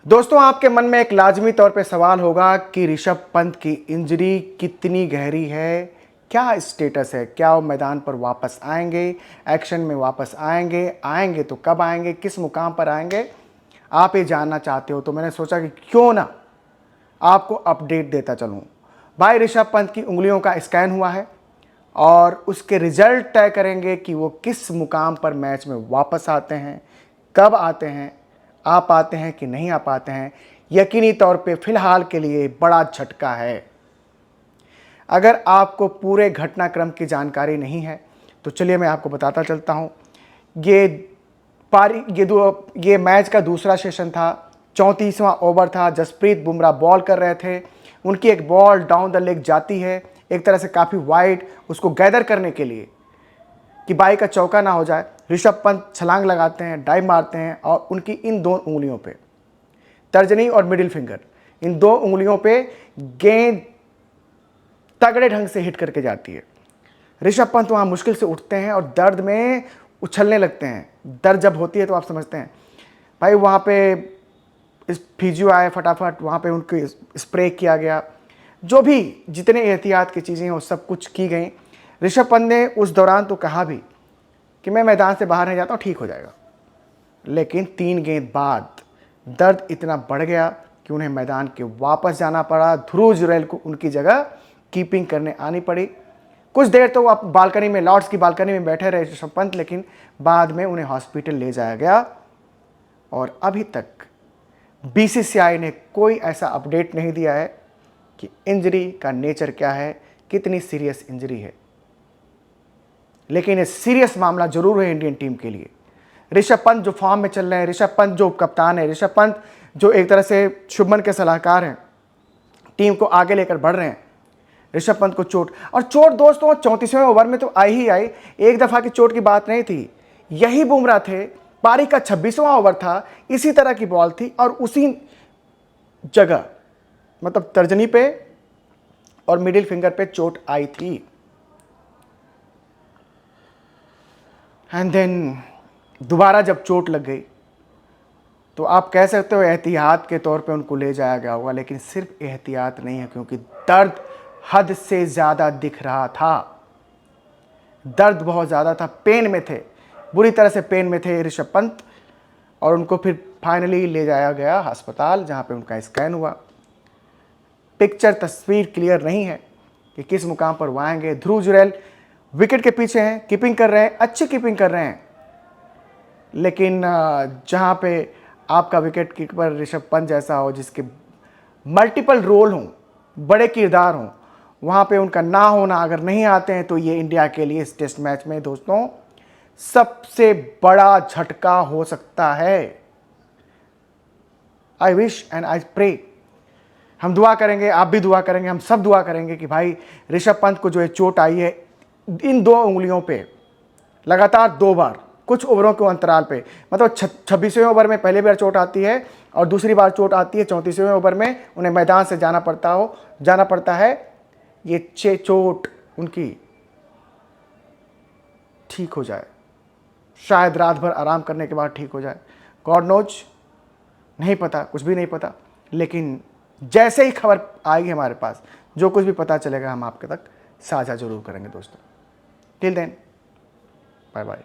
दोस्तों, आपके मन में एक लाजमी तौर पे सवाल होगा कि ऋषभ पंत की इंजरी कितनी गहरी है, क्या स्टेटस है, क्या वो मैदान पर वापस आएंगे, एक्शन में वापस आएंगे तो कब आएंगे, किस मुकाम पर आएंगे। आप ये जानना चाहते हो तो मैंने सोचा कि क्यों ना आपको अपडेट देता चलूं। भाई, ऋषभ पंत की उंगलियों का स्कैन हुआ है और उसके रिजल्ट तय करेंगे कि वो किस मुकाम पर मैच में वापस आते हैं, कब आते हैं, आ पाते हैं कि नहीं आ पाते हैं। यकीनी तौर पे फिलहाल के लिए बड़ा झटका है। अगर आपको पूरे घटनाक्रम की जानकारी नहीं है तो चलिए मैं आपको बताता चलता हूं। ये मैच का दूसरा सेशन था, 34वां ओवर था। जसप्रीत बुमराह बॉल कर रहे थे, उनकी एक बॉल डाउन द लेग जाती है, एक तरह से काफ़ी वाइड, उसको गैदर करने के लिए कि बाई का चौका ना हो जाए। ऋषभ पंत छलांग लगाते हैं, डाइव मारते हैं और उनकी इन दो उंगलियों पे, तर्जनी और मिडिल फिंगर, इन दो उंगलियों पे गेंद तगड़े ढंग से हिट करके जाती है। ऋषभ पंत वहां मुश्किल से उठते हैं और दर्द में उछलने लगते हैं। दर्द जब होती है तो आप समझते हैं भाई। वहां पे इस फिजियो आए, फटाफट वहां पे उनके स्प्रे किया गया, जो भी जितने एहतियात की चीज़ें हैं वो सब कुछ की गई। ऋषभ पंत ने उस दौरान तो कहा भी कि मैं मैदान से बाहर नहीं जाता हूँ, ठीक हो जाएगा। लेकिन 3 गेंद बाद दर्द इतना बढ़ गया कि उन्हें मैदान के वापस जाना पड़ा। ध्रुव जुरैल को उनकी जगह कीपिंग करने आनी पड़ी। कुछ देर तो आप बालकनी में, लॉर्ड्स की बालकनी में बैठे रहे ऋषभ पंत, लेकिन बाद में उन्हें हॉस्पिटल ले जाया गया और अभी तक बीसीसीआई ने कोई ऐसा अपडेट नहीं दिया है कि इंजरी का नेचर क्या है, कितनी सीरियस इंजरी है। लेकिन ये सीरियस मामला जरूर है इंडियन टीम के लिए। ऋषभ पंत जो फॉर्म में चल रहे हैं, ऋषभ पंत जो कप्तान है, ऋषभ पंत जो एक तरह से शुभमन के सलाहकार हैं, टीम को आगे लेकर बढ़ रहे हैं। ऋषभ पंत को चोट दोस्तों 34वें ओवर में तो आई ही आई। एक दफा की चोट की बात नहीं थी। यही बुमराह थे, पारी का 26वां ओवर था, इसी तरह की बॉल थी और उसी जगह, मतलब तर्जनी पे और मिडिल फिंगर पे चोट आई थी। एंड देन दोबारा जब चोट लग गई तो आप कह सकते हो एहतियात के तौर पे उनको ले जाया गया होगा, लेकिन सिर्फ एहतियात नहीं है, क्योंकि दर्द हद से ज़्यादा दिख रहा था। दर्द बहुत ज़्यादा था, पेन में थे, बुरी तरह से पेन में थे ऋषभ पंत। और उनको फिर फाइनली ले जाया गया अस्पताल, जहाँ पे उनका स्कैन हुआ। पिक्चर, तस्वीर क्लियर नहीं है कि किस मुकाम पर वो आएंगे। ध्रुव जुरैल विकेट के पीछे हैं, कीपिंग कर रहे हैं, अच्छी कीपिंग कर रहे हैं, लेकिन जहाँ पे आपका विकेट कीपर ऋषभ पंत जैसा हो, जिसके मल्टीपल रोल हों, बड़े किरदार हों, वहाँ पे उनका ना होना, अगर नहीं आते हैं तो ये इंडिया के लिए इस टेस्ट मैच में दोस्तों सबसे बड़ा झटका हो सकता है। I wish and I pray, हम दुआ करेंगे, आप भी दुआ करेंगे, हम सब दुआ करेंगे कि भाई ऋषभ पंत को जो है चोट आई है इन दो उंगलियों पे लगातार 2 बार, कुछ ओवरों के अंतराल पे, मतलब 26वें ओवर में पहली बार चोट आती है और दूसरी बार चोट आती है 34वें ओवर में, उन्हें मैदान से जाना पड़ता है। ये चोट उनकी ठीक हो जाए, शायद रात भर आराम करने के बाद ठीक हो जाए, गॉड नोज, नहीं पता, कुछ भी नहीं पता। लेकिन जैसे ही खबर आएगी हमारे पास, जो कुछ भी पता चलेगा हम आपके तक साझा जरूर करेंगे दोस्तों। Till then, bye bye.